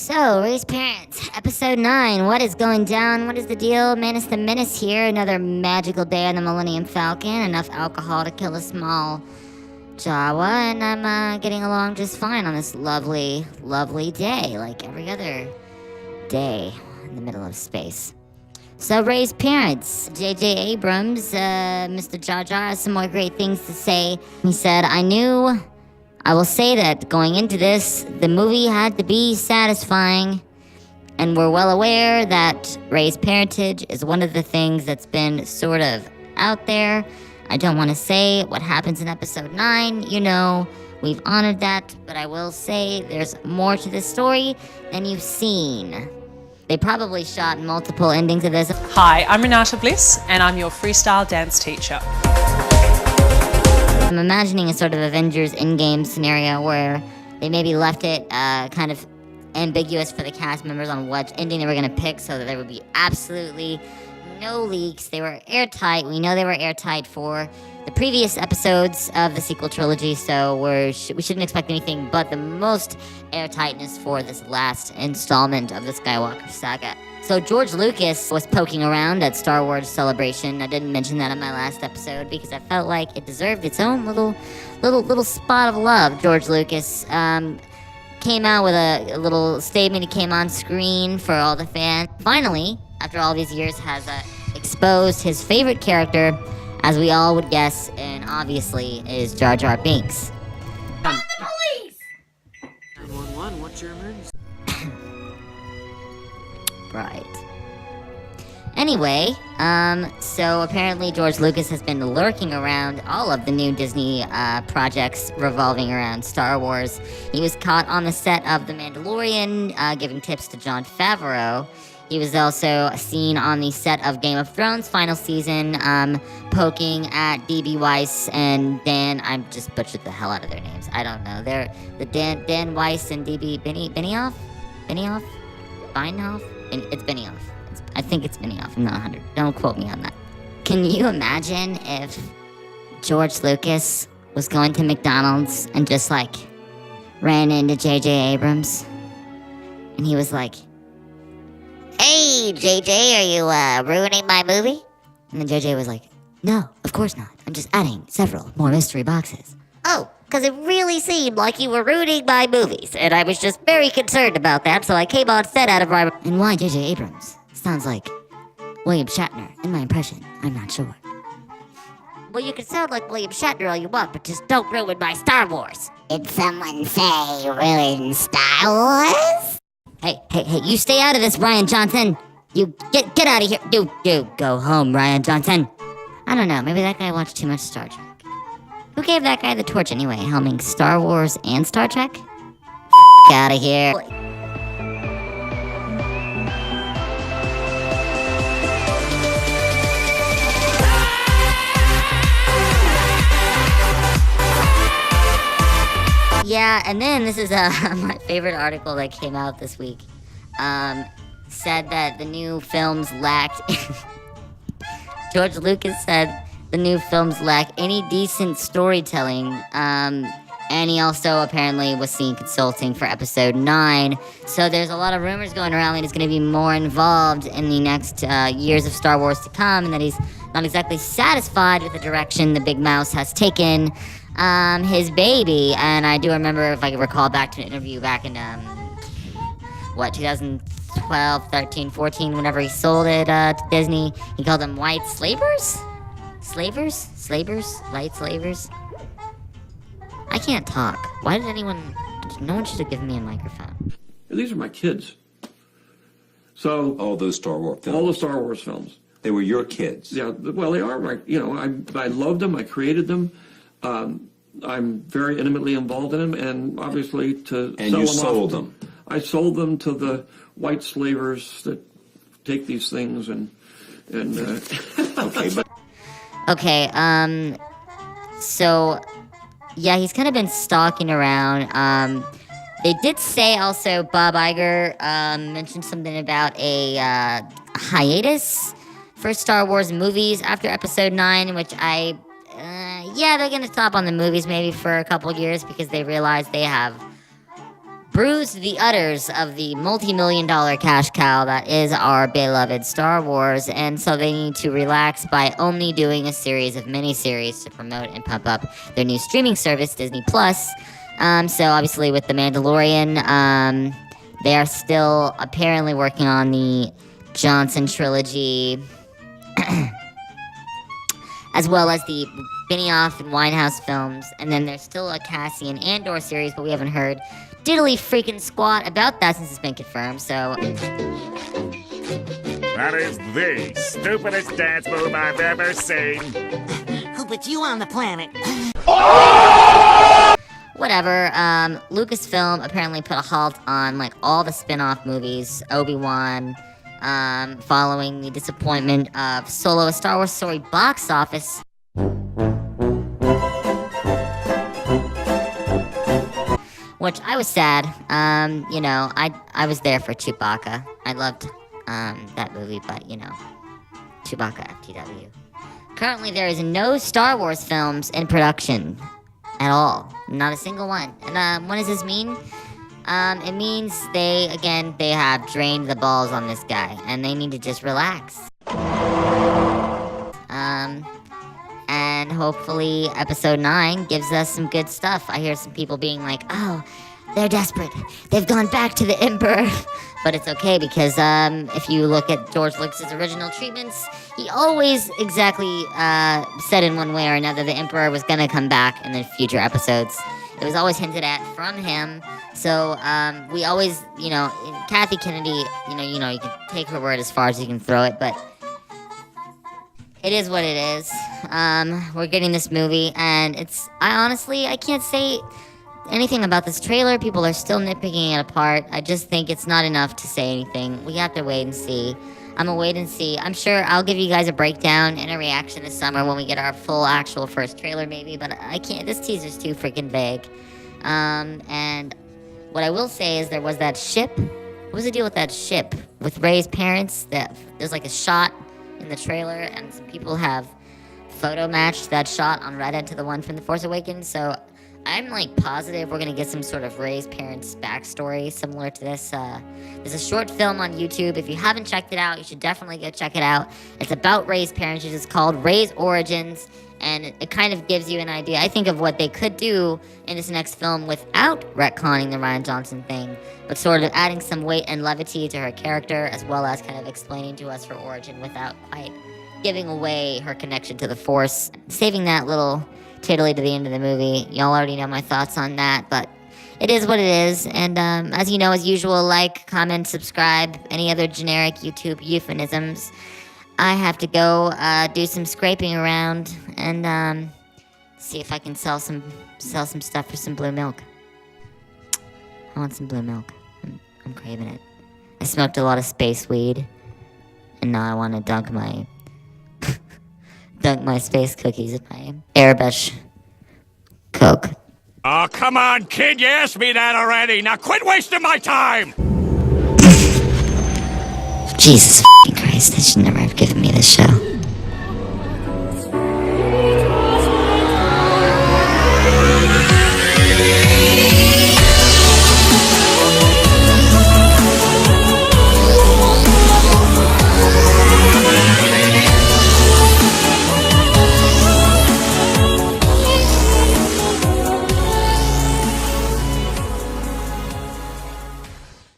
So, Ray's Parents, Episode 9. What is going down? What is the deal? Mannis The Menace here. Another magical day on the Millennium Falcon. Enough alcohol to kill a small Jawa. And I'm getting along just fine on this lovely, lovely day. Like every other day in the middle of space. So, Ray's Parents, J.J. Abrams, Mr. Jar Jar has some more great things to say. He said, I will say that going into this, the movie had to be satisfying, and we're well aware that Ray's parentage is one of the things that's been sort of out there. I don't want to say what happens in episode 9, we've honored that, but I will say there's more to this story than you've seen. They probably shot multiple endings of this. Hi, I'm Renata Bliss, and I'm your freestyle dance teacher. I'm imagining a sort of Avengers Endgame scenario where they maybe left it kind of ambiguous for the cast members on what ending they were going to pick so that there would be absolutely no leaks. They were airtight. We know they were airtight for the previous episodes of the sequel trilogy, so we shouldn't expect anything but the most airtightness for this last installment of the Skywalker saga. So George Lucas was poking around at Star Wars Celebration. I didn't mention that in my last episode because I felt like it deserved its own little spot of love. George Lucas came out with a little statement. He came on screen for all the fans. Finally, after all these years, has exposed his favorite character, as we all would guess, and obviously is Jar Jar Binks. Call the police! 911, what's your emergency? Right. Anyway, so apparently George Lucas has been lurking around all of the new Disney projects revolving around Star Wars. He was caught on the set of The Mandalorian, giving tips to Jon Favreau. He was also seen on the set of Game of Thrones final season, poking at D.B. Weiss and Dan. I just butchered the hell out of their names. I don't know. They're the Dan Weiss and D.B. Benioff? Beinhoff? It's Benioff. I think it's Benioff. I'm not 100. Don't quote me on that. Can you imagine if George Lucas was going to McDonald's and just ran into J.J. Abrams and he was like, "Hey, JJ, are you ruining my movie?" And then JJ was like, "No, of course not. I'm just adding several more mystery boxes." "Oh, because it really seemed like you were ruining my movies, and I was just very concerned about that, so I came on set out of my..." And why JJ Abrams? Sounds like William Shatner. In my impression, I'm not sure. Well, you can sound like William Shatner all you want, but just don't ruin my Star Wars. Did someone say ruin Star Wars? Hey, you stay out of this, Rian Johnson. You get out of here. You go home, Rian Johnson. I don't know, maybe that guy watched too much Star Trek. Who gave that guy the torch anyway, helming Star Wars and Star Trek? Out of here. Yeah, and then this is my favorite article that came out this week. Said that the new films lacked... George Lucas said the new films lack any decent storytelling. And he also apparently was seen consulting for episode 9. So there's a lot of rumors going around that he's going to be more involved in the next years of Star Wars to come, and that he's not exactly satisfied with the direction the Big Mouse has taken his baby. And I do remember, if I can recall back to an interview back in 2012, 13, 14, whenever he sold it to Disney, he called them white slavers? Light slavers? I can't talk. Why did no one should have given me a microphone. These are my kids. So all those Star Wars films. All the Star Wars films. They were your kids. Yeah, well, they are right. I loved them. I created them. I'm very intimately involved in them, and obviously to and sell you them sold off, them. I sold them to the white slavers that take these things and Okay, but Okay, so yeah, he's kind of been stalking around. They did say also Bob Iger mentioned something about a hiatus for Star Wars movies after Episode 9, which they're going to stop on the movies maybe for a couple years because they realize they have bruised the udders of the multi-million-dollar cash cow that is our beloved Star Wars, and so they need to relax by only doing a series of miniseries to promote and pump up their new streaming service, Disney Plus. So obviously with The Mandalorian, they are still apparently working on the Johnson trilogy, as well as the Benioff and Winehouse films, and then there's still a Cassian Andor series, but we haven't heard diddly freaking squat about that since it's been confirmed, so... That is the stupidest dance move I've ever seen. Who put you on the planet? Whatever, Lucasfilm apparently put a halt on, like, all the spin-off movies, Obi-Wan, following the disappointment of Solo: A Star Wars Story box office. Which I was sad. You know, I was there for Chewbacca. I loved that movie, but you know, Chewbacca FTW. Currently, there is no Star Wars films in production at all. Not a single one. And what does this mean? It means they have drained the balls on this guy, and they need to just relax. And hopefully episode 9 gives us some good stuff. I hear some people being like, oh, they're desperate. They've gone back to the Emperor. But it's okay because if you look at George Lucas's original treatments, he always exactly said in one way or another the Emperor was going to come back in the future episodes. It was always hinted at from him. So we always, you know, Kathy Kennedy, you can take her word as far as you can throw it, but it is what it is. We're getting this movie, and I can't say anything about this trailer. People are still nitpicking it apart. I just think it's not enough to say anything. We have to wait and see. I'm gonna wait and see. I'm sure I'll give you guys a breakdown and a reaction this summer when we get our full actual first trailer maybe, but I can't. This teaser's too freaking vague. And what I will say is there was that ship. What was the deal with that ship? With Rey's parents? There's like a shot in the trailer, and some people have photo matched that shot on Reddit to the one from The Force Awakens, so I'm like positive we're gonna get some sort of Rey's parents' backstory similar to this. There's a short film on YouTube. If you haven't checked it out, you should definitely go check it out. It's about Rey's parents. It's called Rey's Origins, and it kind of gives you an idea, I think, of what they could do in this next film without retconning the Rian Johnson thing, but sort of adding some weight and levity to her character, as well as kind of explaining to us her origin without quite giving away her connection to the Force. Saving that little tiddly to the end of the movie. Y'all already know my thoughts on that, but it is what it is. And as you know, as usual, like, comment, subscribe, any other generic YouTube euphemisms. I have to go do some scraping around and see if I can sell some stuff for some blue milk. I want some blue milk. I'm craving it. I smoked a lot of space weed, and now I want to dunk my space cookies in my Arabesh Coke. Oh, come on, kid, you asked me that already. Now quit wasting my time! Jesus Christ, I should never